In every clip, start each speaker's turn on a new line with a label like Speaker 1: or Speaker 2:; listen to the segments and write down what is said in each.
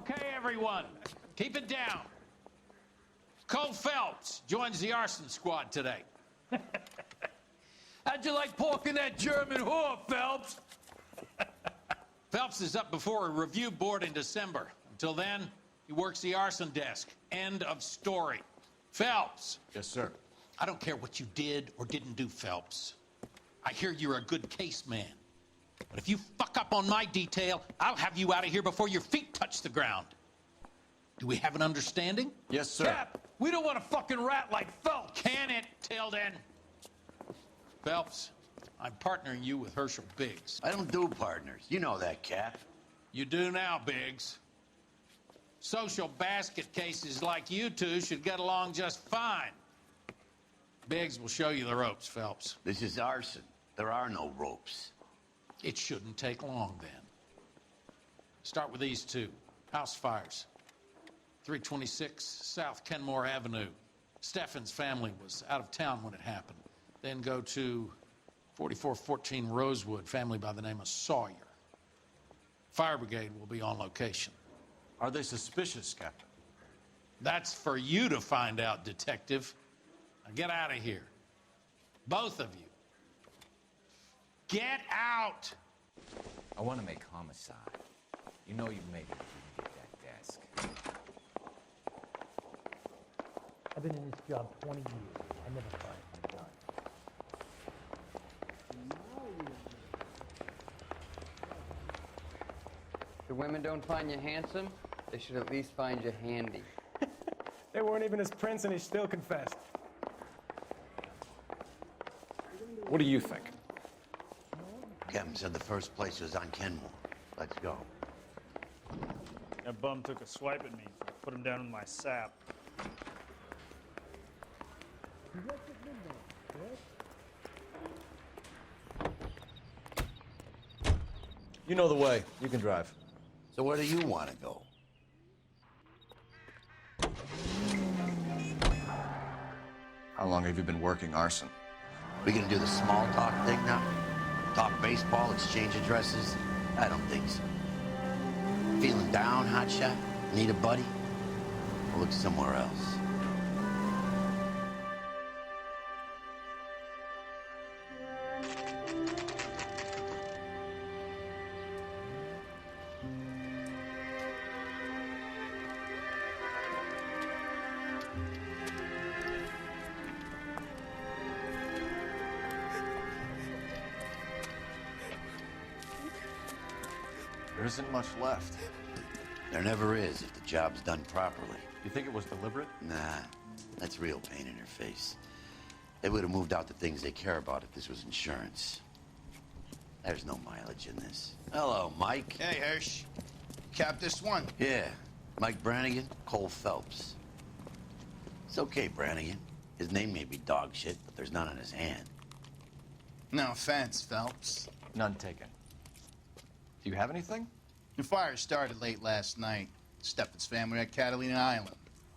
Speaker 1: Okay, everyone, keep it down. Cole Phelps joins the arson squad today. How'd you like porking that German whore, Phelps? Phelps is up before a review board in December. Until then, he works the arson desk. End of story. Phelps.
Speaker 2: Yes, sir.
Speaker 1: I don't care what you did or didn't do, Phelps. I hear you're a good case man. But if you fuck up on my detail, I'll have you out of here before your feet touch the ground. Do we have an understanding?
Speaker 2: Yes, sir.
Speaker 1: Cap, we don't want a fucking rat like Phelps. Can it, Tilden? Phelps, I'm partnering you with Herschel Biggs.
Speaker 3: I don't do partners. You know that, Cap.
Speaker 1: You do now, Biggs. Social basket cases like you two should get along just fine. Biggs will show you the ropes, Phelps.
Speaker 3: This is arson. There are no ropes.
Speaker 1: It shouldn't take long, then. Start with these two. House fires. 326 South Kenmore Avenue. Steffen's family was out of town when it happened. Then go to 4414 Rosewood, family by the name of Sawyer. Fire brigade will be on location.
Speaker 2: Are they suspicious, Captain?
Speaker 1: That's for you to find out, Detective. Now get out of here. Both of you. Get out!
Speaker 4: I want to make homicide. You know you made it if you get that desk.
Speaker 5: I've been in this job 20 years. I never fired my gun.
Speaker 6: The women don't find you handsome, they should at least find you handy.
Speaker 7: They weren't even his prince and he still confessed.
Speaker 2: What do you think?
Speaker 3: Captain said the first place was on Kenmore. Let's go.
Speaker 8: That bum took a swipe at me. I put him down with my sap.
Speaker 2: You know the way. You can drive.
Speaker 3: So where do you want to go?
Speaker 2: How long have you been working arson?
Speaker 3: We gonna do the small talk thing now? Talk baseball, exchange addresses? I don't think so. Feeling down, hotshot? Need a buddy? We'll look somewhere else.
Speaker 2: There isn't much left.
Speaker 3: There never is if the job's done properly.
Speaker 2: You think it was deliberate?
Speaker 3: Nah, that's real pain in her face. They would have moved out the things they care about if this was insurance. There's no mileage in this. Hello, Mike.
Speaker 9: Hey, Hirsch. Cap this one.
Speaker 3: Yeah, Mike Brannigan, Cole Phelps. It's okay, Brannigan. His name may be dog shit, but there's none on his hand.
Speaker 9: No offense, Phelps.
Speaker 2: None taken. Do you have anything?
Speaker 9: The fire started late last night. Steffen's family at Catalina Island.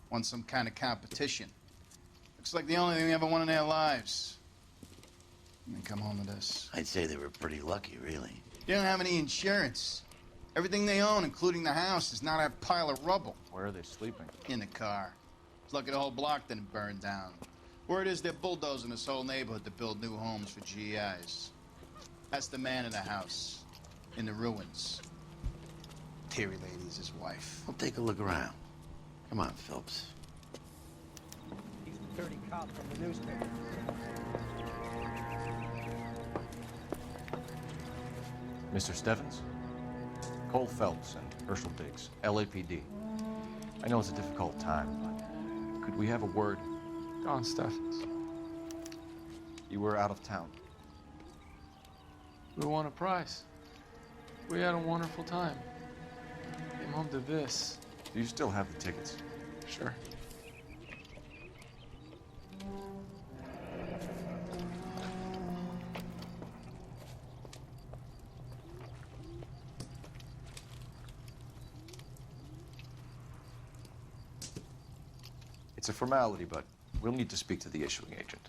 Speaker 9: Won some kind of competition. Looks like the only thing they ever won in their lives. And they come home to this.
Speaker 3: I'd say they were pretty lucky, really.
Speaker 9: They don't have any insurance. Everything they own, including the house, is not a pile of rubble.
Speaker 2: Where are they sleeping?
Speaker 9: In the car. It's lucky the whole block didn't burn down. Word is they're bulldozing this whole neighborhood to build new homes for GIs. That's the man in the house. In the ruins. Terry lady's his wife.
Speaker 3: I'll take a look around. Come on, Phelps.
Speaker 5: These 30 cops from the newspaper.
Speaker 2: Mr. Steffens? Cole Phelps and Herschel Biggs, LAPD. I know it's a difficult time, but could we have a word?
Speaker 7: Don Steffens.
Speaker 2: You were out of town.
Speaker 7: We won a prize. We had a wonderful time. Came home to this.
Speaker 2: Do you still have the tickets?
Speaker 7: Sure.
Speaker 2: It's a formality, but we'll need to speak to the issuing agent.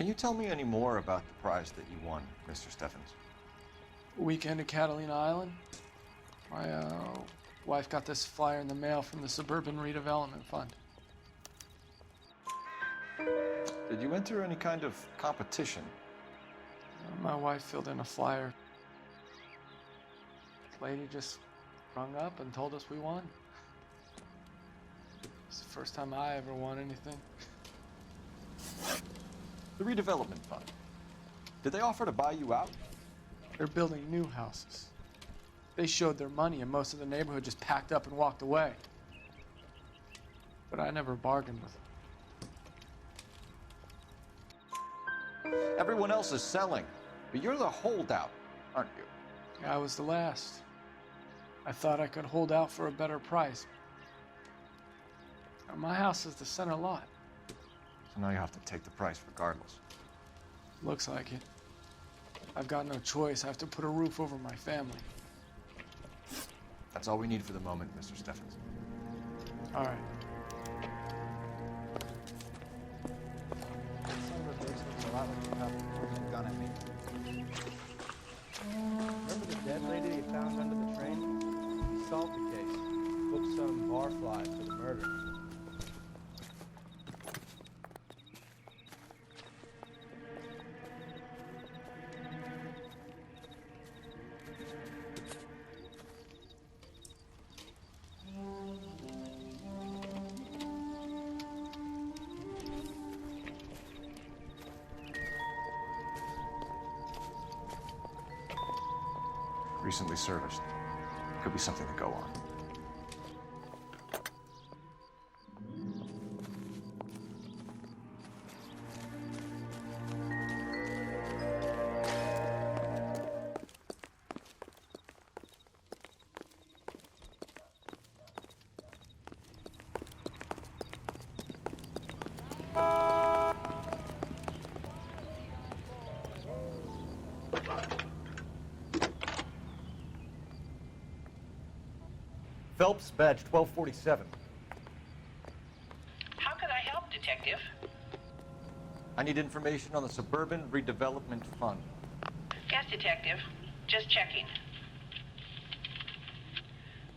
Speaker 2: Can you tell me any more about the prize that you won, Mr. Steffens?
Speaker 7: Weekend at Catalina Island. My wife got this flyer in the mail from the Suburban Redevelopment Fund.
Speaker 2: Did you enter any kind of competition?
Speaker 7: My wife filled in a flyer. The lady just rung up and told us we won. It's the first time I ever won anything.
Speaker 2: The redevelopment fund. Did they offer to buy you out?
Speaker 7: They're building new houses. They showed their money and most of the neighborhood just packed up and walked away. But I never bargained with them.
Speaker 2: Everyone else is selling, but you're the holdout, aren't you?
Speaker 7: I was the last. I thought I could hold out for a better price. Now, my house is the center lot.
Speaker 2: So now you have to take the price regardless.
Speaker 7: Looks like it. I've got no choice. I have to put a roof over my family.
Speaker 2: That's all we need for the moment, Mr. Steffens.
Speaker 7: All right.
Speaker 10: Remember the dead lady they found under the train? He solved the case. Booked some barflies for the murder.
Speaker 2: Recently serviced. Could be something to go on.
Speaker 10: Phelps, badge 1247.
Speaker 11: How could I help, Detective?
Speaker 2: I need information on the Suburban Redevelopment Fund.
Speaker 11: Yes, Detective. Just checking.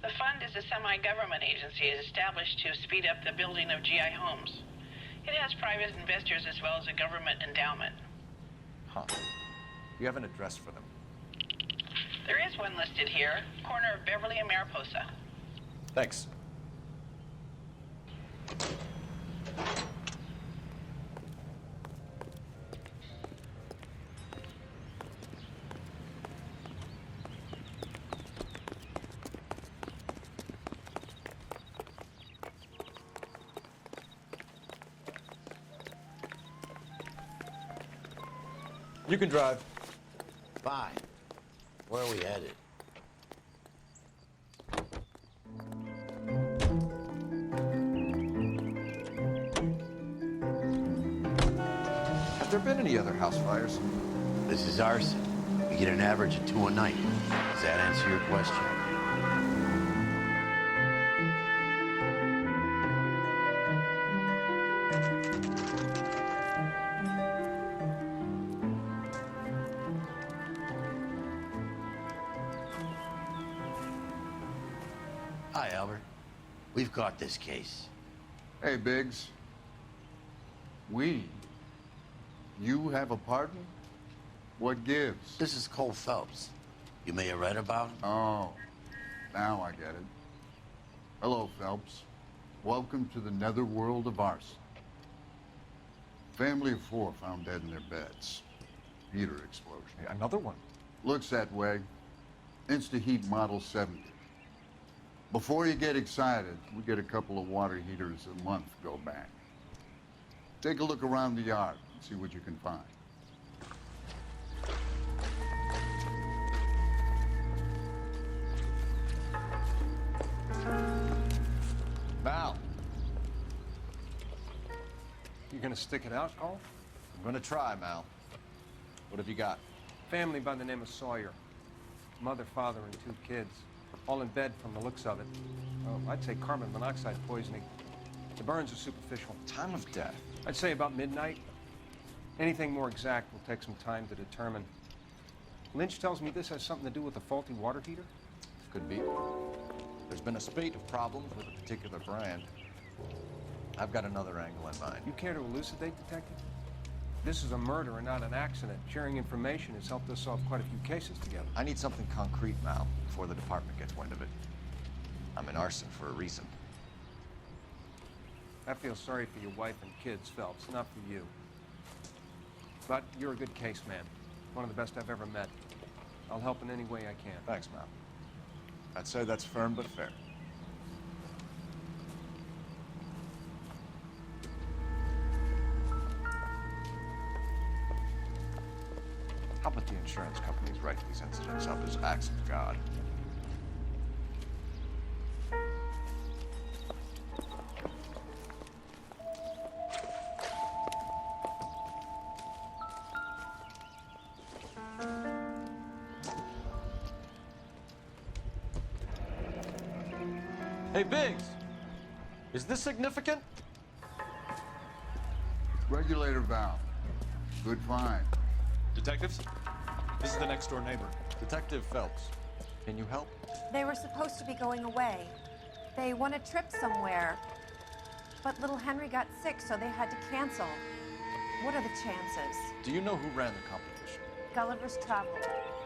Speaker 11: The fund is a semi-government agency established to speed up the building of GI homes. It has private investors as well as a government endowment.
Speaker 2: Huh. You have an address for them?
Speaker 11: There is one listed here, corner of Beverly and Mariposa.
Speaker 2: Thanks.
Speaker 10: You can drive.
Speaker 3: Fine. Where are we headed?
Speaker 2: Have there been any other house fires?
Speaker 3: This is arson. We get an average of 2 a night. Does that answer your question? Hi, Albert. We've got this case.
Speaker 12: Hey, Biggs. You have a partner? What gives?
Speaker 3: This is Cole Phelps. You may have read about him.
Speaker 12: Oh, now I get it. Hello, Phelps. Welcome to the netherworld of arson. Family of 4 found dead in their beds. Heater explosion.
Speaker 2: Hey, another one.
Speaker 12: Looks that way. Insta-Heat Model 70. Before you get excited, we get a couple of water heaters a month go back. Take a look around the yard and see what you can find.
Speaker 2: Val,
Speaker 10: You gonna stick it out, Cole?
Speaker 2: I'm gonna try, Mal. What have you got?
Speaker 10: Family by the name of Sawyer. Mother, father, and 2 kids. All in bed from the looks of it. I'd say carbon monoxide poisoning. The burns are superficial.
Speaker 2: Time of death.
Speaker 10: I'd say about midnight. Anything more exact will take some time to determine. Lynch tells me this has something to do with a faulty water heater?
Speaker 2: Could be. There's been a spate of problems with a particular brand. I've got another angle in mind.
Speaker 10: You care to elucidate, Detective? This is a murder and not an accident. Sharing information has helped us solve quite a few cases together.
Speaker 2: I need something concrete, Mal, before the department gets wind of it. I'm in arson for a reason.
Speaker 10: I feel sorry for your wife and kids, Phelps, not for you. But you're a good case man. One of the best I've ever met. I'll help in any way I can.
Speaker 2: Thanks, Mal. I'd say that's firm but fair. How about the insurance companies write these incidents up as acts of God? Hey, Biggs, is this significant?
Speaker 12: Regulator valve. Good find.
Speaker 13: Detectives, this is the next door neighbor.
Speaker 2: Detective Phelps, can you help?
Speaker 14: They were supposed to be going away. They won a trip somewhere. But little Henry got sick, so they had to cancel. What are the chances?
Speaker 2: Do you know who ran the competition?
Speaker 14: Gulliver's Travel,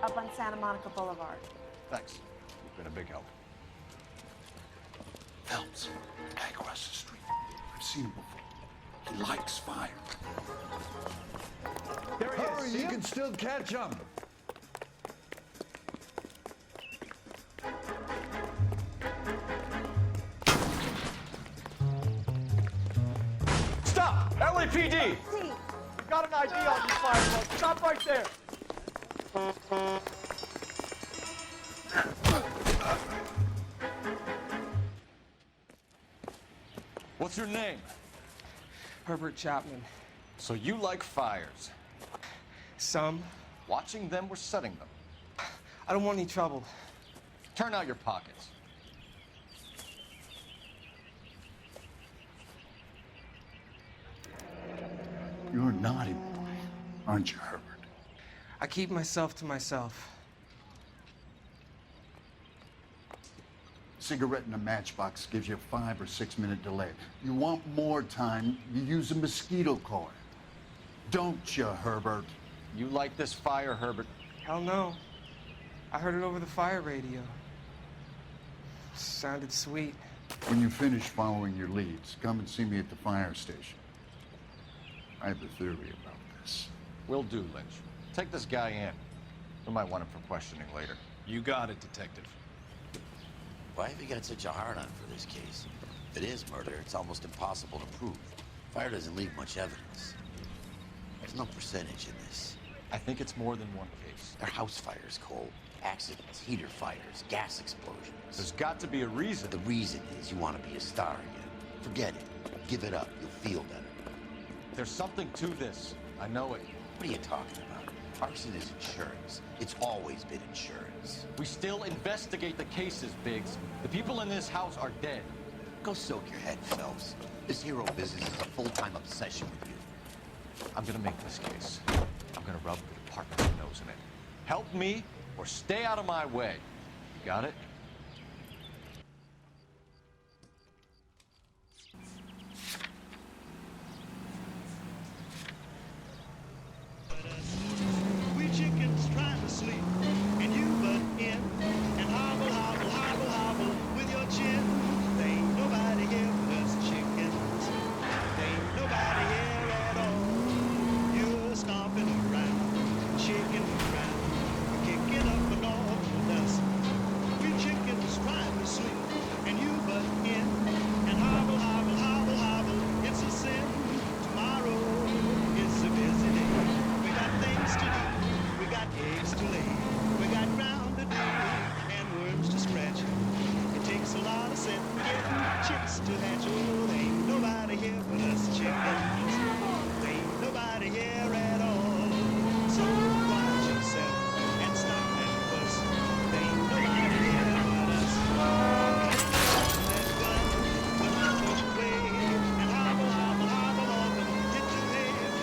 Speaker 14: up on Santa Monica Boulevard.
Speaker 2: Thanks. You've been a big help.
Speaker 12: Phelps, guy across the street. I've seen him before. He likes fire.
Speaker 13: There he
Speaker 12: Hurry,
Speaker 13: is.
Speaker 12: you can still catch him.
Speaker 7: Stop! LAPD!
Speaker 14: See,
Speaker 7: We got an ID on you, Firefly. Stop right there.
Speaker 2: What's your name?
Speaker 7: Herbert Chapman.
Speaker 2: So you like fires.
Speaker 7: Some.
Speaker 2: Watching them or setting them?
Speaker 7: I don't want any trouble.
Speaker 2: Turn out your pockets.
Speaker 12: You're a naughty boy, aren't you, Herbert?
Speaker 7: I keep myself to myself.
Speaker 12: Cigarette in a matchbox gives you a 5 or 6 minute delay. You want more time, you use a mosquito coil. Don't you, Herbert?
Speaker 2: You like this fire, Herbert?
Speaker 7: Hell no. I heard it over the fire radio. Sounded sweet.
Speaker 12: When you finish following your leads, come and see me at the fire station. I have a theory about this.
Speaker 2: Will do, Lynch. Take this guy in. We might want him for questioning later.
Speaker 13: You got it, Detective.
Speaker 3: Why have you got such a hard-on for this case? If it is murder, it's almost impossible to prove. Fire doesn't leave much evidence. There's no percentage in this.
Speaker 2: I think it's more than one case.
Speaker 3: They're house fires, Cole. Accidents, heater fires, gas explosions.
Speaker 2: There's got to be a reason.
Speaker 3: The reason is you want to be a star again. Forget it. Give it up. You'll feel better.
Speaker 2: There's something to this. I know it.
Speaker 3: What are you talking about? Arson is insurance. It's always been insurance.
Speaker 2: We still investigate the cases, Biggs. The people in this house are dead.
Speaker 3: Go soak your head, Phelps. This hero business is a full-time obsession with you.
Speaker 2: I'm gonna make this case. I'm gonna rub the department's nose in it. Help me or stay out of my way. You got it?
Speaker 15: We chickens trying to sleep, and you butt in and hobble, hobble, hobble, hobble with your chin. There ain't nobody here but us chickens. There ain't nobody here at all. You're stomping around, shaking around, kicking up and off the dust. We chickens trying to sleep, and you butt in and hobble, hobble, hobble, hobble. It's a sin. Tomorrow is a busy day. We got things to do, we got eggs to lay, we got ground to dig and worms to scratch. It takes a lot of sense getting chicks to hatch. Oh, there ain't nobody here but us chickens. There ain't nobody here at all. So quiet yourself and stop that fuss. There ain't nobody here but us. That gun, but not much way. And hobble, hobble, hobble on the hit your head.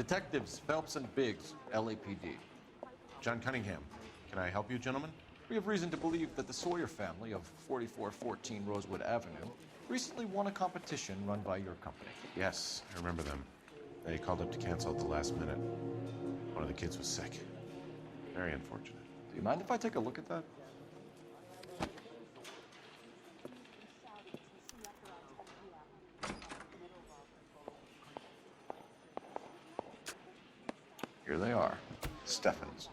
Speaker 2: Detectives Phelps and Biggs, LAPD.
Speaker 13: John Cunningham. Can I help you, gentlemen?
Speaker 2: We have reason to believe that the Sawyer family of 4414 Rosewood Avenue recently won a competition run by your company.
Speaker 13: Yes, I remember them. They called up to cancel at the last minute. One of the kids was sick. Very unfortunate.
Speaker 2: Do you mind if I take a look at that? Here they are. Steffens.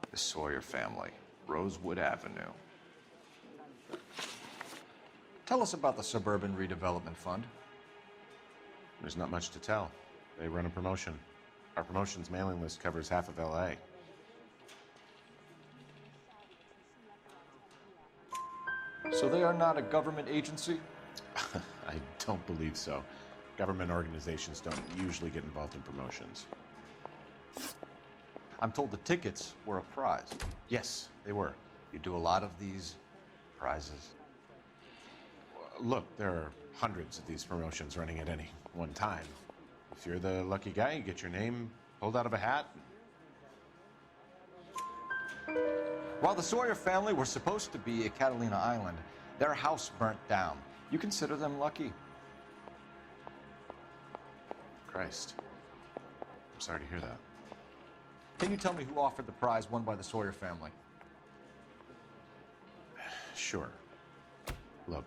Speaker 2: The Sawyer family, Rosewood Avenue. Tell us about the Suburban Redevelopment Fund.
Speaker 13: There's not much to tell. They run a promotion. Our promotion's mailing list covers half of LA.
Speaker 2: So they are not a government agency?
Speaker 13: I don't believe so. Government organizations don't usually get involved in promotions.
Speaker 2: I'm told the tickets were a prize.
Speaker 13: Yes, they were.
Speaker 2: You do a lot of these prizes?
Speaker 13: Look, there are hundreds of these promotions running at any one time. If you're the lucky guy, you get your name pulled out of a hat.
Speaker 2: While the Sawyer family were supposed to be at Catalina Island, their house burnt down. You consider them lucky?
Speaker 13: Christ. I'm sorry to hear that.
Speaker 2: Can you tell me who offered the prize won by the Sawyer family?
Speaker 13: Sure. Look,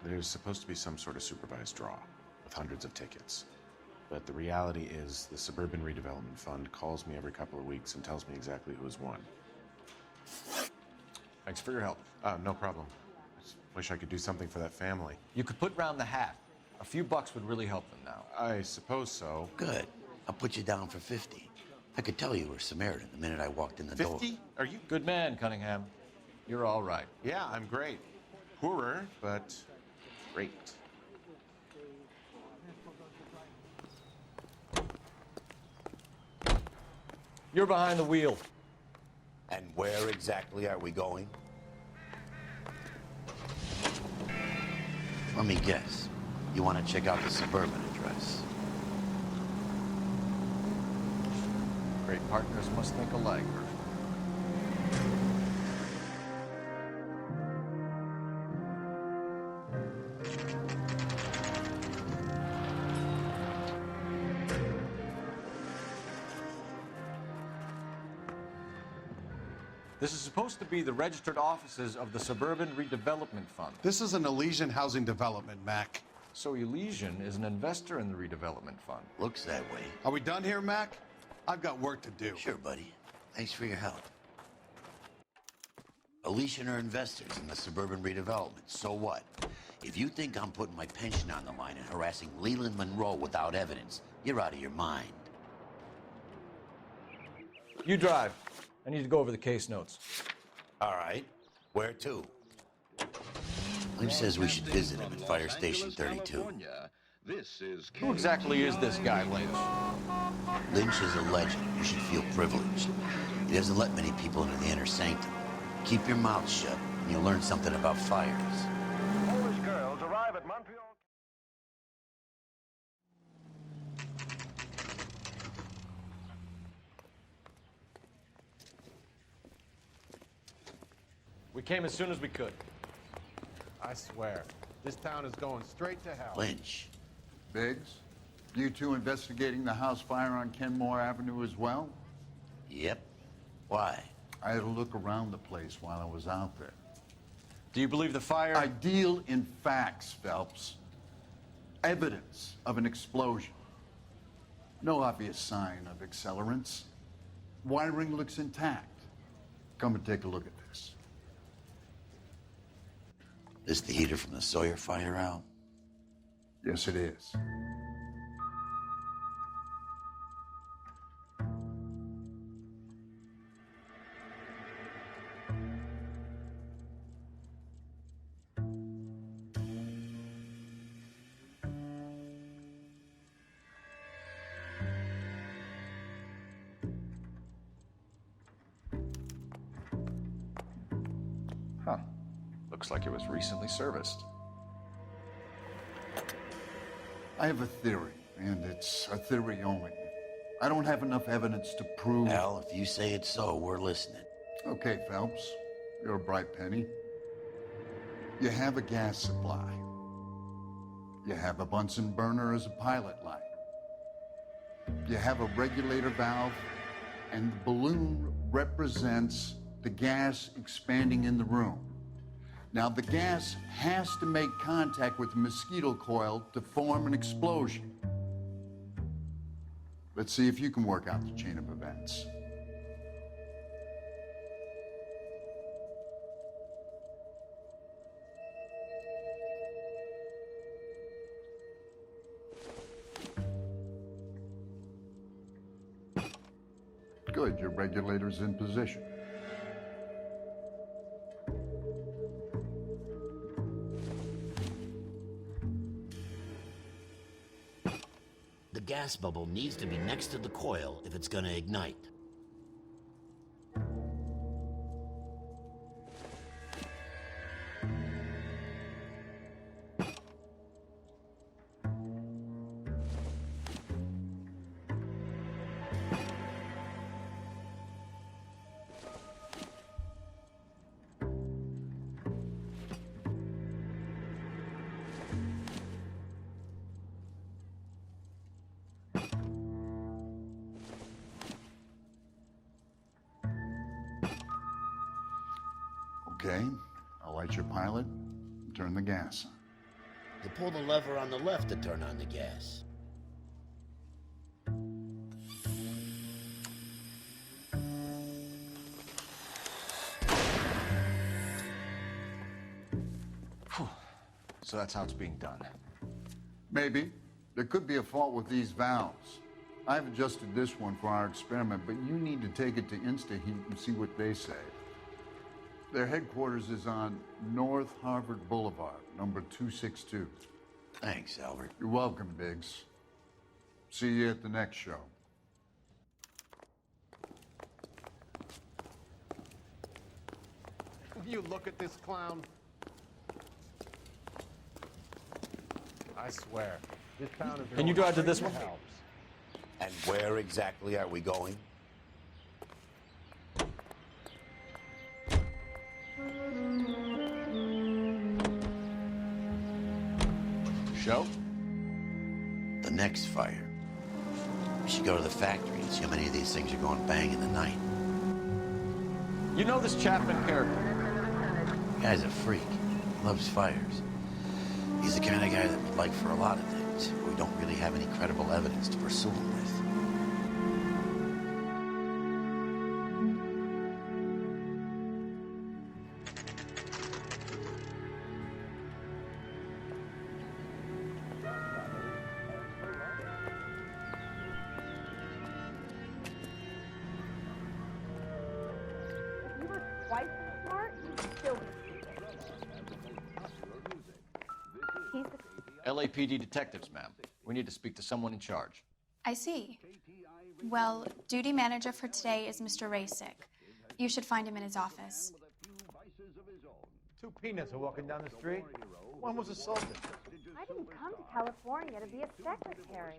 Speaker 13: there's supposed to be some sort of supervised draw with hundreds of tickets. But the reality is the Suburban Redevelopment Fund calls me every couple of weeks and tells me exactly who has won.
Speaker 2: Thanks for your help.
Speaker 13: No problem. I just wish I could do something for that family.
Speaker 2: You could put round the hat. A few bucks would really help them now.
Speaker 13: I suppose so.
Speaker 3: Good. I'll put you down for 50. I could tell you were Samaritan the minute I walked in the door.
Speaker 13: 50? Are you?
Speaker 2: Good man, Cunningham. You're all right.
Speaker 13: Yeah, I'm great. Poorer, but great.
Speaker 2: You're behind the wheel.
Speaker 3: And where exactly are we going? Let me guess. You want to check out the Suburban address?
Speaker 2: Great partners must think alike. This is supposed to be the registered offices of the Suburban Redevelopment Fund.
Speaker 1: This is an Elysian housing development, Mac.
Speaker 2: So Elysian is an investor in the redevelopment fund.
Speaker 3: Looks that way.
Speaker 1: Are we done here, Mac? I've got work to do.
Speaker 3: Sure, buddy. Thanks for your help. Elysian are investors in the Suburban Redevelopment. So what? If you think I'm putting my pension on the line and harassing Leland Monroe without evidence, you're out of your mind.
Speaker 2: You drive. I need to go over the case notes.
Speaker 3: All right. Where to? Lynch says we should visit him at Fire Station 32.
Speaker 2: Who exactly is this guy, Lynch?
Speaker 3: Lynch is a legend. You should feel privileged. He doesn't let many people into the inner sanctum. Keep your mouth shut, and you'll learn something about fires.
Speaker 15: Polish girls arrive at Montreal.
Speaker 2: We came as soon as we could.
Speaker 16: I swear, this town is going straight to hell.
Speaker 3: Lynch.
Speaker 12: Biggs, you two investigating the house fire on Kenmore Avenue as well?
Speaker 3: Yep. Why?
Speaker 12: I had a look around the place while I was out there.
Speaker 2: Do you believe the fire?
Speaker 12: I deal in facts, Phelps. Evidence of an explosion. No obvious sign of accelerants. Wiring looks intact. Come and take a look at this.
Speaker 3: This the heater from the Sawyer fire, Al?
Speaker 12: Yes, it is.
Speaker 2: Huh. Looks like it was recently serviced.
Speaker 12: I have a theory, and it's a theory only. I don't have enough evidence to prove...
Speaker 3: Well, if you say it's so, we're listening.
Speaker 12: Okay, Phelps. You're a bright penny. You have a gas supply. You have a Bunsen burner as a pilot light. You have a regulator valve, and the balloon represents the gas expanding in the room. Now, the gas has to make contact with the mosquito coil to form an explosion. Let's see if you can work out the chain of events. Good, your regulator's in position.
Speaker 3: The gas bubble needs to be next to the coil if it's gonna ignite.
Speaker 12: Okay, I'll light your pilot and turn the gas on.
Speaker 3: You pull the lever on the left to turn on the gas.
Speaker 2: So that's how it's being done.
Speaker 12: Maybe. There could be a fault with these valves. I've adjusted this one for our experiment, but you need to take it to InstaHeat and see what they say. Their headquarters is on North Harvard Boulevard, number 262.
Speaker 3: Thanks, Albert.
Speaker 12: You're welcome, Biggs. See you at the next show.
Speaker 16: You look at this clown. I swear, this town is...
Speaker 2: Can you drive to this one?
Speaker 3: And where exactly are we going?
Speaker 2: Show?
Speaker 3: The next fire. We should go to the factory and see how many of these things are going bang in the night.
Speaker 2: You know this Chapman character?
Speaker 3: The guy's a freak. Loves fires. He's the kind of guy that would like for a lot of things, but we don't really have any credible evidence to pursue him with.
Speaker 14: If you were twice as smart, you'd still be He's the...
Speaker 2: LAPD detectives, ma'am. We need to speak to someone in charge.
Speaker 17: I see. Well, duty manager for today is Mr. Rasick. You should find him in his office.
Speaker 16: Two peanuts are walking down the street. One was assaulted.
Speaker 14: I didn't come to California to be a secretary.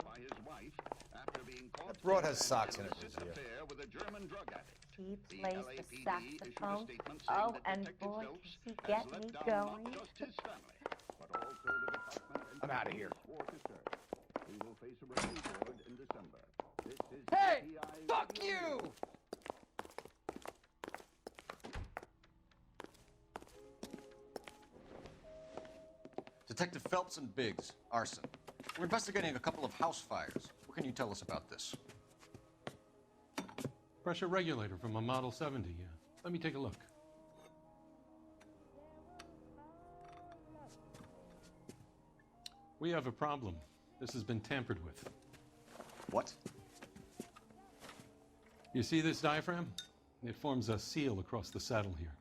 Speaker 16: That broad has socks in it this year.
Speaker 14: He plays the saxophone. Oh, and boy, can he get me going.
Speaker 16: I'm out of here.
Speaker 6: Hey! Fuck you!
Speaker 2: Detective Phelps and Biggs, arson. We're investigating a couple of house fires. What can you tell us about this?
Speaker 18: Pressure regulator from a Model 70, yeah. Let me take a look. We have a problem. This has been tampered with.
Speaker 2: What?
Speaker 18: You see this diaphragm? It forms a seal across the saddle here.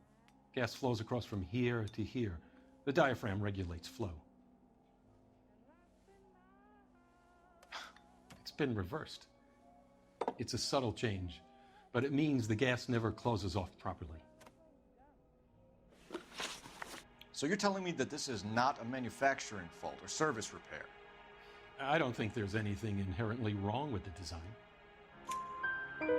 Speaker 18: Gas flows across from here to here. The diaphragm regulates flow. It's been reversed. It's a subtle change, but it means the gas never closes off properly.
Speaker 2: So you're telling me that this is not a manufacturing fault or service repair?
Speaker 18: I don't think there's anything inherently wrong with the design.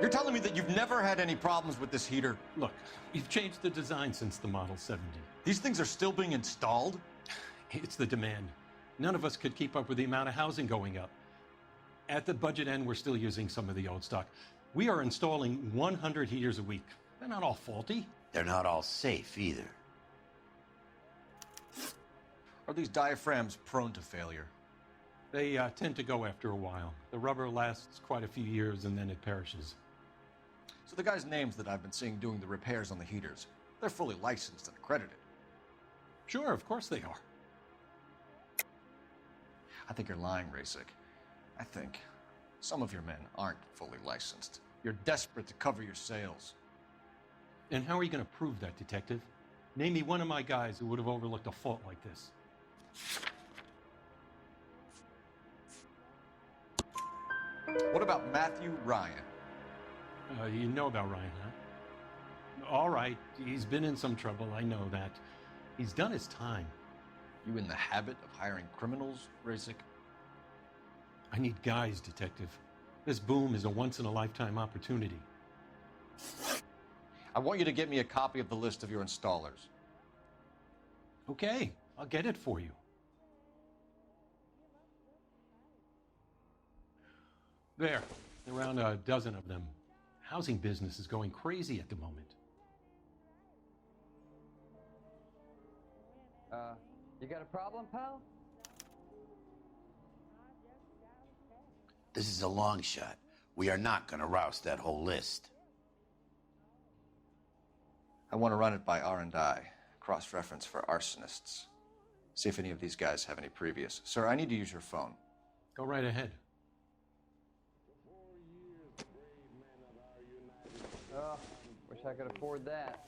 Speaker 2: You're telling me that you've never had any problems with this heater?
Speaker 18: Look, we've changed the design since the Model 70.
Speaker 2: These things are still being installed?
Speaker 18: It's the demand. None of us could keep up with the amount of housing going up. At the budget end, we're still using some of the old stock. We are installing 100 heaters a week. They're not all faulty.
Speaker 3: They're not all safe either.
Speaker 2: Are these diaphragms prone to failure?
Speaker 18: They tend to go after a while. The rubber lasts quite a few years and then it perishes.
Speaker 2: So the guys' names that I've been seeing doing the repairs on the heaters, they're fully licensed and accredited.
Speaker 18: Sure, of course they are.
Speaker 2: I think you're lying, Rasik. I think some of your men aren't fully licensed. You're desperate to cover your sales.
Speaker 18: And how are you going to prove that, Detective? Name me one of my guys who would have overlooked a fault like this.
Speaker 2: What about Matthew Ryan?
Speaker 18: You know about Ryan, huh? All right, he's been in some trouble, I know that. He's done his time.
Speaker 2: You in the habit of hiring criminals, Rasik?
Speaker 18: I need guys, Detective. This boom is a once-in-a-lifetime opportunity.
Speaker 2: I want you to get me a copy of the list of your installers.
Speaker 18: Okay, I'll get it for you. There, around a dozen of them. Housing business is going crazy at the moment.
Speaker 6: You got a problem, pal?
Speaker 3: This is a long shot. We are not going to roust that whole list.
Speaker 2: I want to run it by R&I, cross-reference for arsonists. See if any of these guys have any previous. Sir, I need to use your phone.
Speaker 18: Go right ahead.
Speaker 6: Oh, wish I could afford that.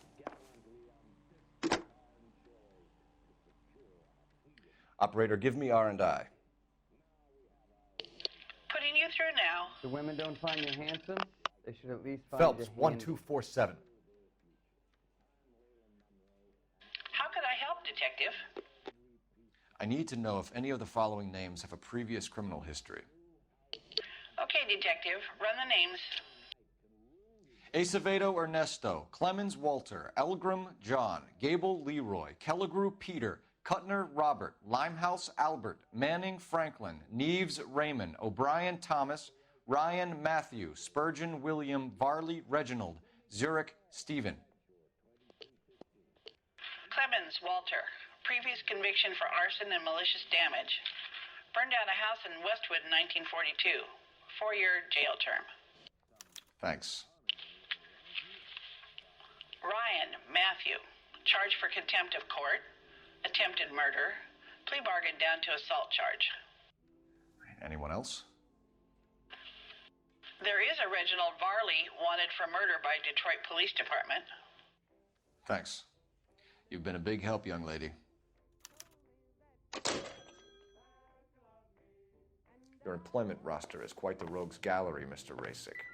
Speaker 2: Operator, give me R&I.
Speaker 11: Putting you through now.
Speaker 6: The women don't find you handsome? They should at least find
Speaker 2: Phelps,
Speaker 6: you handy.
Speaker 2: 1247.
Speaker 11: How could I help, Detective?
Speaker 2: I need to know if any of the following names have a previous criminal history.
Speaker 11: Okay, Detective, run the names.
Speaker 2: Acevedo Ernesto, Clemens Walter, Elgram John, Gable Leroy, Kelligrew Peter, Kuttner Robert, Limehouse Albert, Manning Franklin, Neves Raymond, O'Brien Thomas, Ryan Matthew, Spurgeon William, Varley Reginald, Zurich Stephen.
Speaker 11: Clemens Walter, previous conviction for arson and malicious damage. Burned down a house in Westwood in 1942. 4-year jail term.
Speaker 2: Thanks.
Speaker 11: Ryan Matthew, charged for contempt of court, attempted murder, plea bargain down to assault charge.
Speaker 2: Anyone else?
Speaker 11: There is a Reginald Varley wanted for murder by Detroit Police Department.
Speaker 2: Thanks. You've been a big help, young lady. Your employment roster is quite the rogues gallery, Mr. Rasik.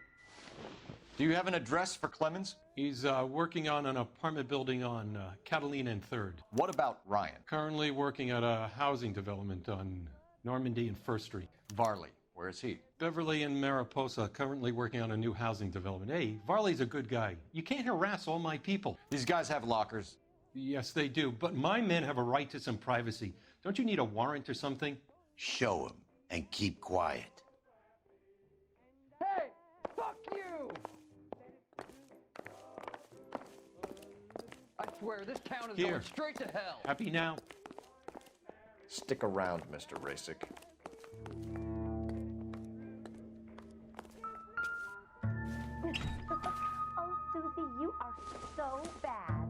Speaker 2: Do you have an address for Clemens?
Speaker 18: He's working on an apartment building on Catalina and 3rd.
Speaker 2: What about Ryan?
Speaker 18: Currently working at a housing development on Normandy and 1st Street.
Speaker 2: Varley, where is he?
Speaker 18: Beverly and Mariposa, currently working on a new housing development. Hey, Varley's a good guy. You can't harass all my people.
Speaker 2: These guys have lockers.
Speaker 18: Yes, they do, but my men have a right to some privacy. Don't you need a warrant or something?
Speaker 3: Show him and keep quiet.
Speaker 6: Hey, fuck you! I swear, this town is going straight to hell.
Speaker 18: Happy now?
Speaker 2: Stick around, Mr. Rasik.
Speaker 19: Oh, Susie, you are so bad.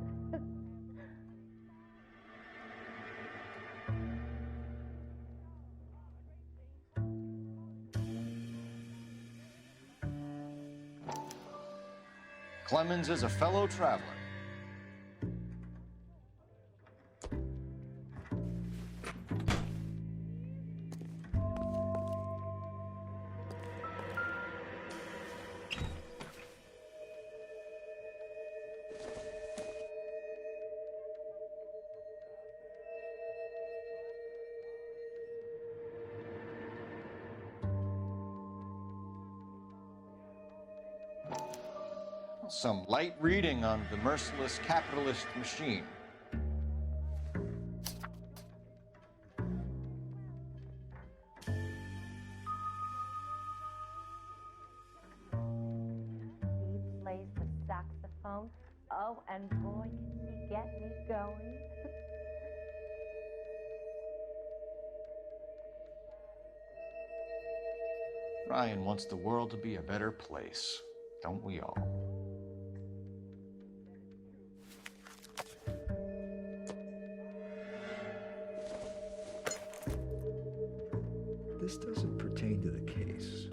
Speaker 2: Clemens is a fellow traveler. some light reading on the merciless capitalist machine.
Speaker 19: He plays the saxophone. Oh, and boy, can he get me going.
Speaker 2: Ryan wants the world to be a better place, don't we all?
Speaker 20: This doesn't pertain to the case.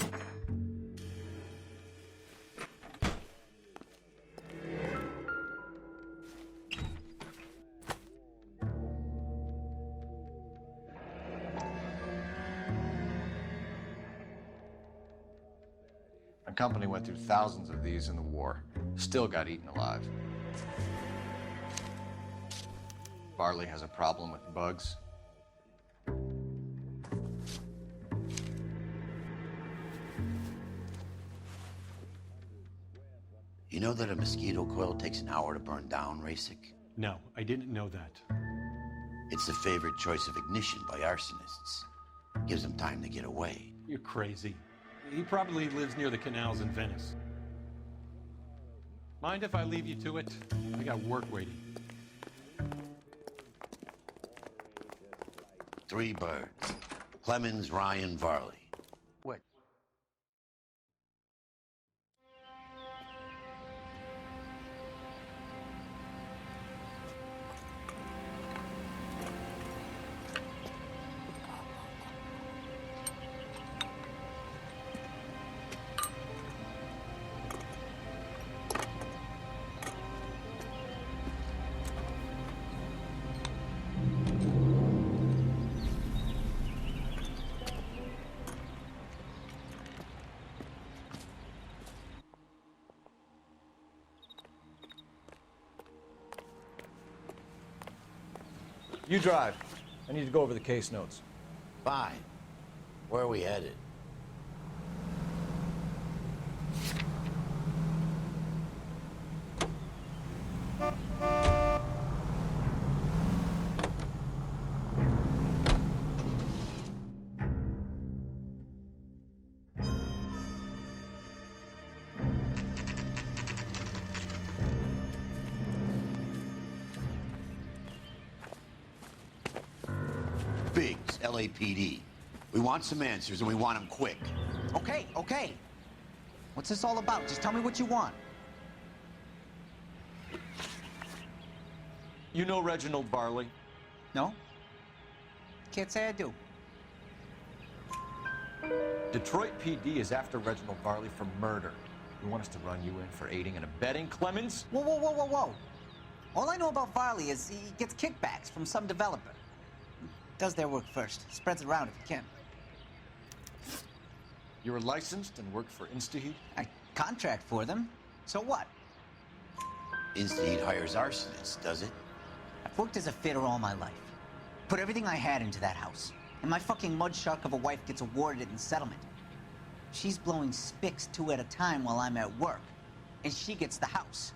Speaker 2: My company went through thousands of these in the war. Still got eaten alive. Barley has a problem with bugs.
Speaker 3: You know that a mosquito coil takes an hour to burn down, Rasic?
Speaker 18: No, I didn't know that.
Speaker 3: It's the favorite choice of ignition by arsonists. Gives them time to get away.
Speaker 18: You're crazy. He probably lives near the canals in Venice. Mind if I leave you to it? I got work waiting.
Speaker 3: 3 birds. Clemens, Ryan, Varley.
Speaker 6: What?
Speaker 2: You drive. I need to go over the case notes.
Speaker 3: Fine. Where are we headed? Biggs, LAPD. We want some answers, and we want them quick.
Speaker 21: Okay, okay. What's this all about? Just tell me what you want.
Speaker 2: You know Reginald Barley?
Speaker 21: No? Can't say I do.
Speaker 2: Detroit PD is after Reginald Barley for murder. You want us to run you in for aiding and abetting, Clemens?
Speaker 21: Whoa, whoa, whoa, whoa, whoa. All I know about Varley is he gets kickbacks from some developer. Does their work first. Spreads it around if he can.
Speaker 2: You were licensed and worked for InstaHeat?
Speaker 21: I contract for them. So what?
Speaker 3: InstaHeat hires arsonists, does it?
Speaker 21: I've worked as a fitter all my life. Put everything I had into that house. And my fucking mud shark of a wife gets awarded it in settlement. She's blowing spics 2 at a time while I'm at work. And she gets the house.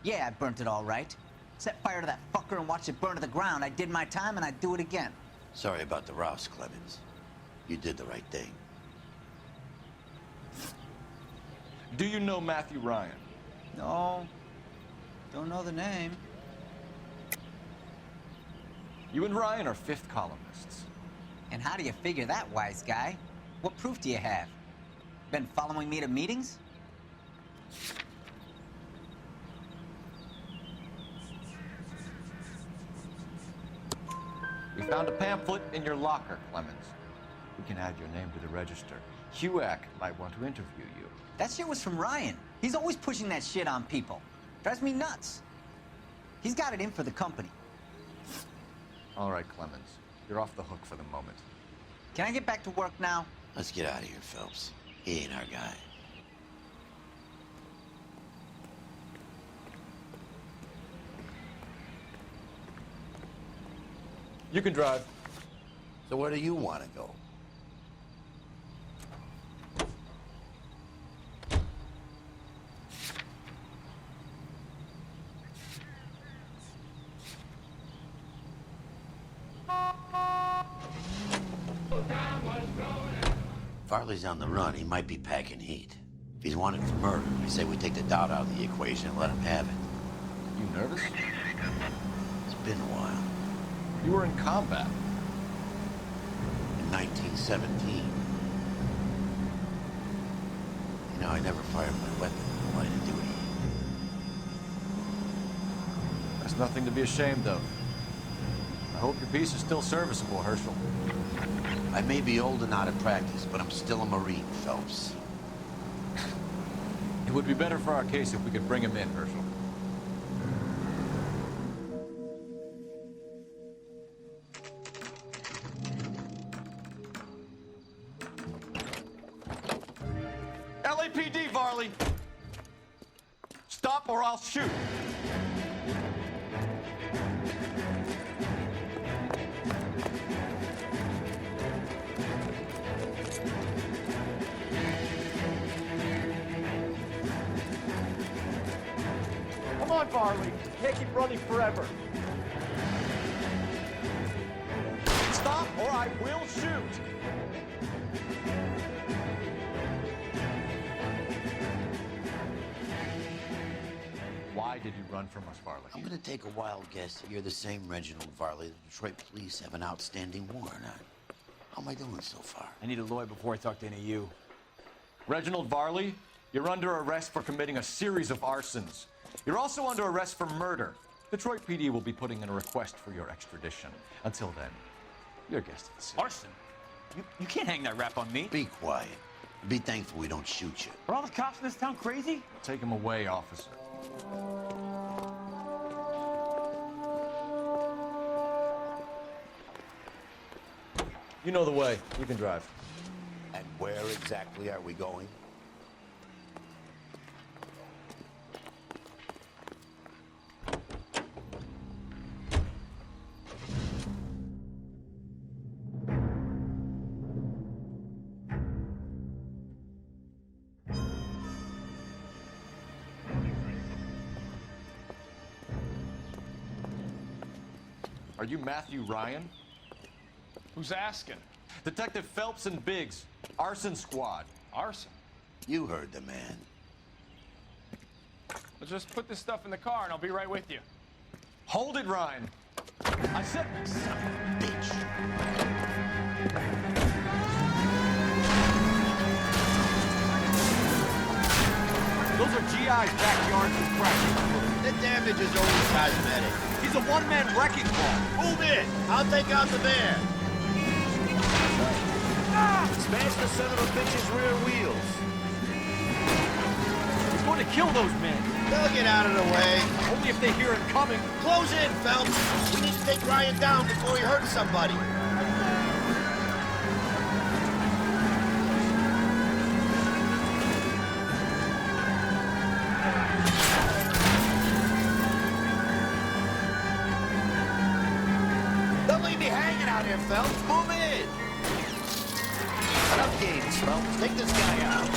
Speaker 21: Yeah, I burnt it all right. Set fire to that fucker and watch it burn to the ground. I did my time and I'd do it again.
Speaker 3: Sorry about the rouse, Clemens. You did the right thing.
Speaker 2: Do you know Matthew Ryan?
Speaker 21: No. Don't know the name.
Speaker 2: You and Ryan are fifth columnists.
Speaker 21: And how do you figure that, wise guy? What proof do you have? Been following me to meetings?
Speaker 2: We found a pamphlet in your locker, Clemens. We can add your name to the register. HUAC might want to interview you.
Speaker 21: That shit was from Ryan. He's always pushing that shit on people. Drives me nuts. He's got it in for the company.
Speaker 2: All right, Clemens. You're off the hook for the moment.
Speaker 21: Can I get back to work now?
Speaker 3: Let's get out of here, Phelps. He ain't our guy.
Speaker 2: You can drive.
Speaker 3: So where do you want to go? Farley's on the run. He might be packing heat. If he's wanted for murder, I say we take the doubt out of the equation and let him have it.
Speaker 2: You nervous?
Speaker 3: It's been a while.
Speaker 2: You were in combat.
Speaker 3: In 1917. You know, I never fired my weapon in the line of duty.
Speaker 2: That's nothing to be ashamed of. I hope your piece is still serviceable, Herschel.
Speaker 3: I may be old and out of practice, but I'm still a Marine, Phelps.
Speaker 2: It would be better for our case if we could bring him in, Herschel. LAPD, Varley! Stop or I'll shoot!
Speaker 16: Come on, Varley. Can't keep running forever.
Speaker 2: Stop or I will shoot! Why did you run from us, Varley?
Speaker 3: I'm gonna take a wild guess that you're the same Reginald Varley the Detroit police have an outstanding warrant on. How am I doing so far?
Speaker 16: I need a lawyer before I talk to any of you.
Speaker 2: Reginald Varley, you're under arrest for committing a series of arsons. You're also under arrest for murder. Detroit PD will be putting in a request for your extradition. Until then, your guest is
Speaker 16: Arson? You can't hang that rap on me.
Speaker 3: Be quiet. Be thankful we don't shoot you.
Speaker 16: Are all the cops in this town crazy?
Speaker 2: Take him away, officer. You know the way. You can drive.
Speaker 3: And where exactly are we going?
Speaker 2: Are you Matthew Ryan?
Speaker 7: Who's asking?
Speaker 2: Detective Phelps and Biggs, Arson Squad.
Speaker 7: Arson?
Speaker 3: You heard the man.
Speaker 7: Well, just put this stuff in the car and I'll be right with you.
Speaker 2: Hold it, Ryan. I said,
Speaker 3: son of a bitch.
Speaker 16: Those are GI's backyards with practice.
Speaker 9: The damage is only cosmetic.
Speaker 16: He's a one-man wrecking ball.
Speaker 9: Move in. I'll take out the van.
Speaker 16: Smash the son of a bitch's rear wheels. He's going to kill those men.
Speaker 9: They'll get out of the way.
Speaker 16: Only if they hear him coming.
Speaker 9: Close in, Phelps. We need to take Ryan down before he hurts somebody. Don't leave me hanging out here, Phelps. Move in. Enough games, Phelps. Take this guy out.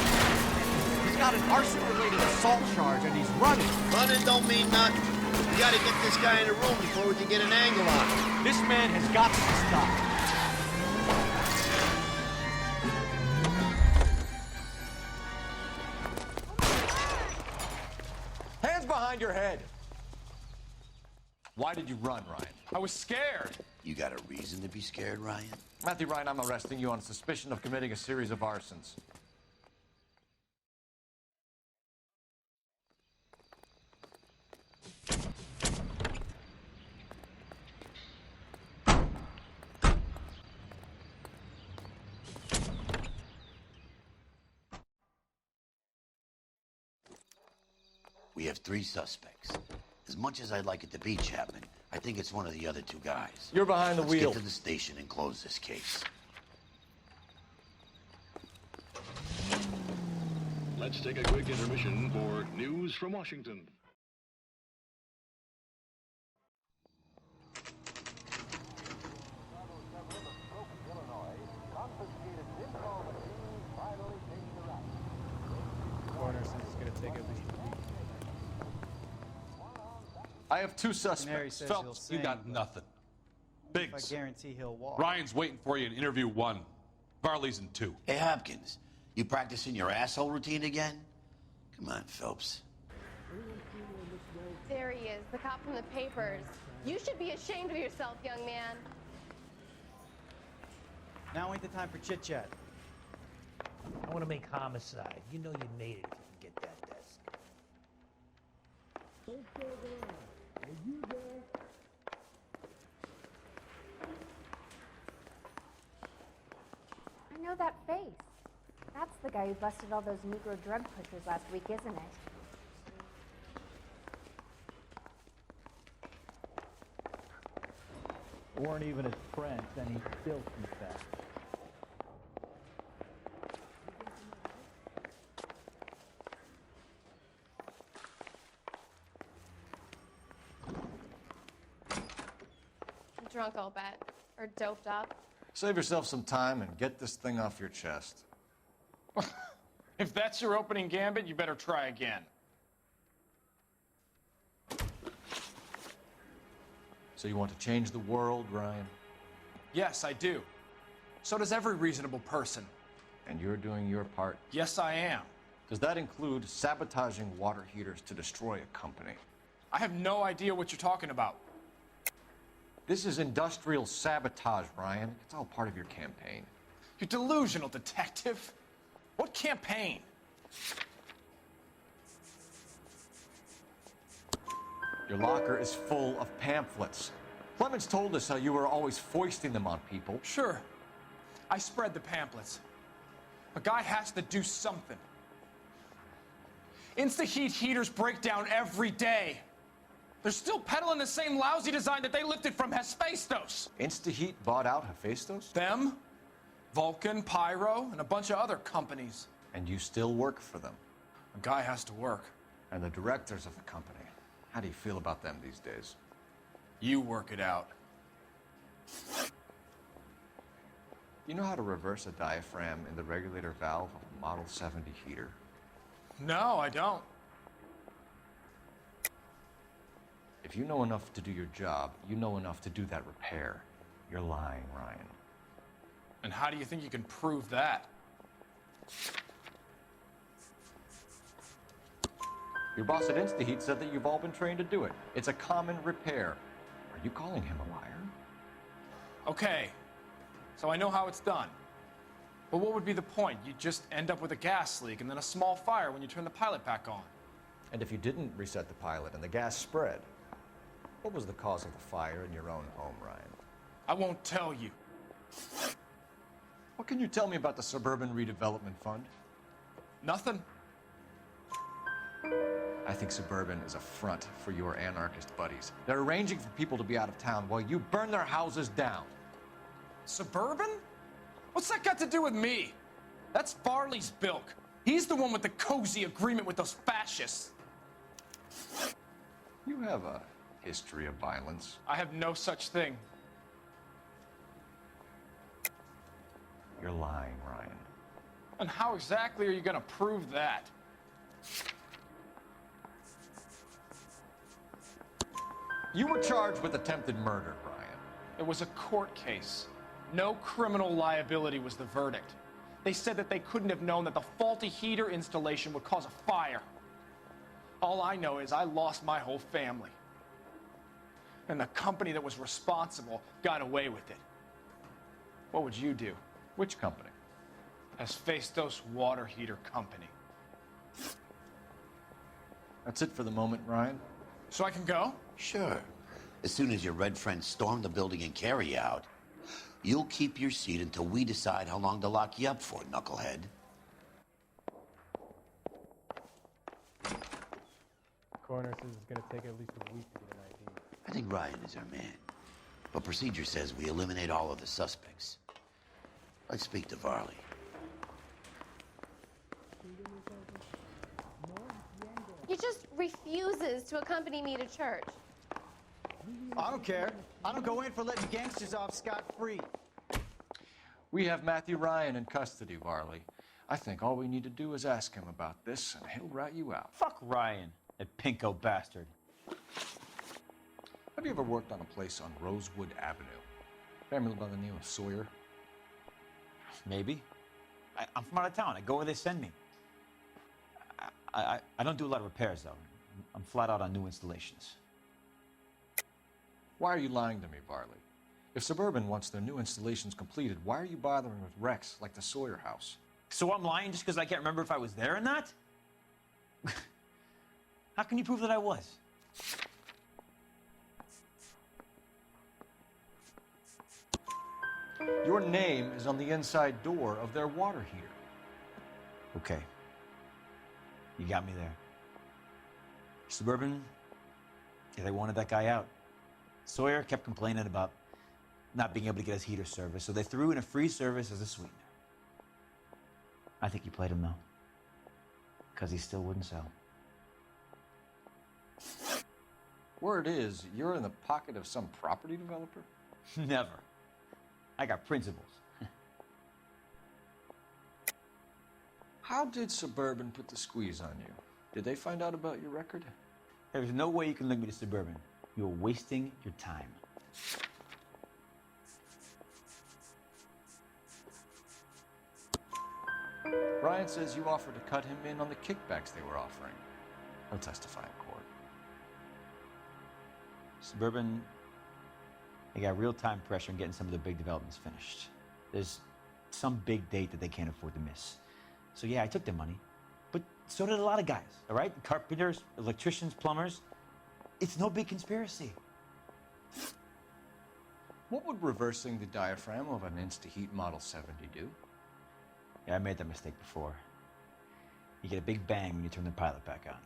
Speaker 16: He's got an arson-related assault charge and he's running.
Speaker 9: Running don't mean nothing. We gotta get this guy in the room before we can get an angle on him.
Speaker 16: This man has got to stop.
Speaker 2: hands behind your head. Why did you run, Ryan?
Speaker 7: I was scared.
Speaker 3: You got a reason to be scared, Ryan?
Speaker 2: Matthew Ryan, I'm arresting you on suspicion of committing a series of arsons.
Speaker 3: We have 3 suspects. As much as I'd like it to be Chapman, I think it's one of the other 2 guys.
Speaker 2: You're behind the wheel.
Speaker 3: Let's get to the station and close this case.
Speaker 4: Let's take a quick intermission for news from Washington.
Speaker 22: Coroner says it's going to take at least a week.
Speaker 2: I have 2
Speaker 22: Mary
Speaker 2: suspects.
Speaker 22: says he'll
Speaker 23: Phelps, you
Speaker 22: sing,
Speaker 23: got
Speaker 22: but
Speaker 23: nothing.
Speaker 22: I
Speaker 23: Biggs,
Speaker 22: guarantee he'll walk.
Speaker 23: Ryan's waiting for you in interview 1.
Speaker 5: Varley's in 2.
Speaker 3: Hey, Hopkins, you practicing your asshole routine again? Come on, Phelps.
Speaker 8: There he is, the cop from the papers. You should be ashamed of yourself, young man.
Speaker 23: Now ain't the time for chit-chat.
Speaker 24: I want to make homicide. You know you made it if you can get that desk.
Speaker 19: I know that face. That's the guy who busted all those Negro drug pushers last week, isn't it?
Speaker 23: Weren't even his friends, and he still confessed.
Speaker 8: Drunk, I'll bet. Or doped up.
Speaker 2: Save yourself some time and get this thing off your chest.
Speaker 7: If that's your opening gambit, you better try again.
Speaker 2: So you want to change the world, Ryan?
Speaker 7: Yes, I do. So does every reasonable person.
Speaker 2: And you're doing your part?
Speaker 7: Yes, I am.
Speaker 2: Does that include sabotaging water heaters to destroy a company?
Speaker 7: I have no idea what you're talking about.
Speaker 2: This is industrial sabotage, Ryan. It's all part of your campaign.
Speaker 7: You delusional detective. What campaign?
Speaker 2: Your locker is full of pamphlets. Clemens told us how you were always foisting them on people.
Speaker 7: Sure. I spread the pamphlets. A guy has to do something. Insta-heat heaters break down every day. They're still peddling the same lousy design that they lifted from Hephaestus.
Speaker 2: Insta-heat bought out Hephaestus?
Speaker 7: Them, Vulcan, Pyro, and a bunch of other companies.
Speaker 2: And you still work for them?
Speaker 7: A guy has to work.
Speaker 2: And the directors of the company, how do you feel about them these days?
Speaker 7: You work it out.
Speaker 2: You know how to reverse a diaphragm in the regulator valve of a Model 70 heater?
Speaker 7: No, I don't.
Speaker 2: If you know enough to do your job, you know enough to do that repair. You're lying, Ryan.
Speaker 7: And how do you think you can prove that?
Speaker 2: Your boss at InstaHeat said that you've all been trained to do it. It's a common repair. Are you calling him a liar?
Speaker 7: Okay, so I know how it's done. But what would be the point? You just end up with a gas leak and then a small fire when you turn the pilot back on.
Speaker 2: And if you didn't reset the pilot and the gas spread, what was the cause of the fire in your own home, Ryan?
Speaker 7: I won't tell you.
Speaker 2: What can you tell me about the Suburban Redevelopment Fund?
Speaker 7: Nothing.
Speaker 2: I think Suburban is a front for your anarchist buddies. They're arranging for people to be out of town while you burn their houses down.
Speaker 7: Suburban? What's that got to do with me? That's Farley's bilk. He's the one with the cozy agreement with those fascists.
Speaker 2: You have a history of violence.
Speaker 7: I have no such thing.
Speaker 2: You're lying, Ryan.
Speaker 7: And how exactly are you going to prove that?
Speaker 2: You were charged with attempted murder, Ryan.
Speaker 7: It was a court case. No criminal liability was the verdict. They said that they couldn't have known that the faulty heater installation would cause a fire. All I know is I lost my whole family. And the company that was responsible got away with it. What would you do?
Speaker 2: Which company?
Speaker 7: Hephaestus Water Heater Company.
Speaker 2: That's it for the moment, Ryan.
Speaker 7: So I can go?
Speaker 3: Sure. As soon as your red friends storm the building and carry you out, you'll keep your seat until we decide how long to lock you up for, knucklehead.
Speaker 22: Coroner says it's going to take at least a week to get an ID.
Speaker 3: I think Ryan is our man. But procedure says we eliminate all of the suspects. Let's speak to Varley.
Speaker 8: He just refuses to accompany me to church.
Speaker 23: I don't care. I don't go in for letting gangsters off scot-free.
Speaker 2: We have Matthew Ryan in custody, Varley. I think all we need to do is ask him about this, and he'll rat you out.
Speaker 25: Fuck Ryan, that pinko bastard.
Speaker 2: Have you ever worked on a place on Rosewood Avenue? Family by the name of Sawyer?
Speaker 25: Maybe. I'm from out of town. I go where they send me. I don't do a lot of repairs, though. I'm flat out on new installations.
Speaker 2: Why are you lying to me, Varley? If Suburban wants their new installations completed, why are you bothering with wrecks like the Sawyer house?
Speaker 25: So I'm lying just because I can't remember if I was there or not? How can you prove that I was?
Speaker 2: Your name is on the inside door of their water heater.
Speaker 25: Okay. You got me there. Suburban, yeah, they wanted that guy out. Sawyer kept complaining about not being able to get his heater service, so they threw in a free service as a sweetener. I think he played him, though, because he still wouldn't sell.
Speaker 2: Word is, you're in the pocket of some property developer?
Speaker 25: Never. I got principles.
Speaker 2: How did Suburban put the squeeze on you? Did they find out about your record?
Speaker 25: There's no way you can link me to Suburban. You're wasting your time.
Speaker 2: Ryan says you offered to cut him in on the kickbacks they were offering. He'll testify in court.
Speaker 25: Suburban, they got real-time pressure on getting some of the big developments finished. There's some big date that they can't afford to miss. So yeah, I took their money, but so did a lot of guys, all right? Carpenters, electricians, plumbers. It's no big conspiracy.
Speaker 2: What would reversing the diaphragm of an Insta-Heat Model 70 do?
Speaker 25: Yeah, I made that mistake before. You get a big bang when you turn the pilot back on.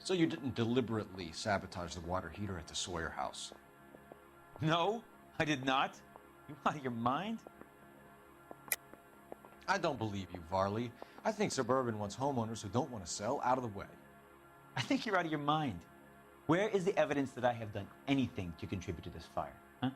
Speaker 2: So you didn't deliberately sabotage the water heater at the Sawyer house?
Speaker 25: No, I did not. You out of your mind?
Speaker 2: I don't believe you, Varley. I think Suburban wants homeowners who don't want to sell out of the way.
Speaker 25: I think you're out of your mind. Where is the evidence that I have done anything to contribute to this fire, huh?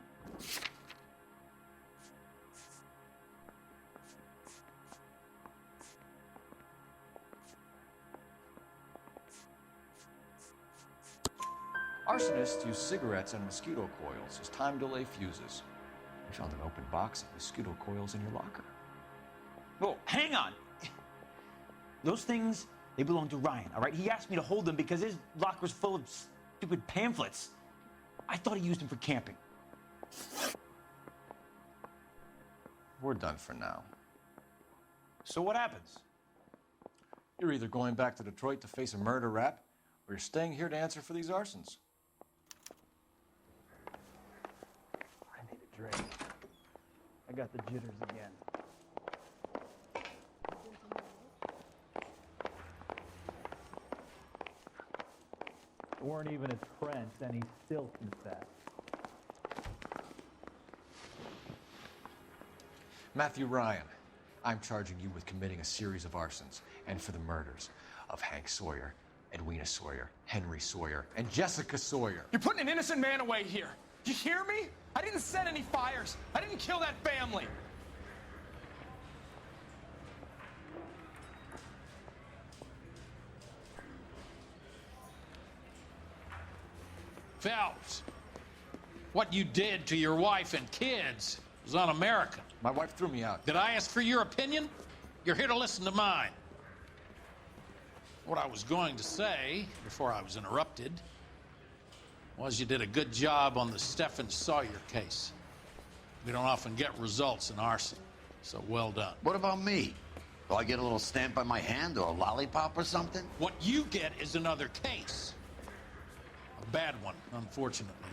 Speaker 2: Arsonists use cigarettes and mosquito coils as time delay fuses. We found an open box of mosquito coils in your locker.
Speaker 25: Whoa, hang on. Those things, they belong to Ryan, all right? He asked me to hold them because his locker's full of stupid pamphlets. I thought he used them for camping.
Speaker 2: We're done for now.
Speaker 25: So what happens?
Speaker 2: You're either going back to Detroit to face a murder rap, or you're staying here to answer for these arsons.
Speaker 22: I need a drink. I got the jitters again. They weren't even his friends, and he still confessed.
Speaker 2: Matthew Ryan, I'm charging you with committing a series of arsons and for the murders of Hank Sawyer, Edwina Sawyer, Henry Sawyer, and Jessica Sawyer.
Speaker 7: You're putting an innocent man away here. You hear me? I didn't set any fires. I didn't kill that family.
Speaker 1: Phelps, what you did to your wife and kids was un-American.
Speaker 2: My wife threw me out.
Speaker 1: Did I ask for your opinion? You're here to listen to mine. What I was going to say, before I was interrupted, was you did a good job on the Stephen Sawyer case. We don't often get results in arson, so well done.
Speaker 3: What about me? Do I get a little stamp by my hand or a lollipop or something?
Speaker 1: What you get is another case. A bad one, unfortunately.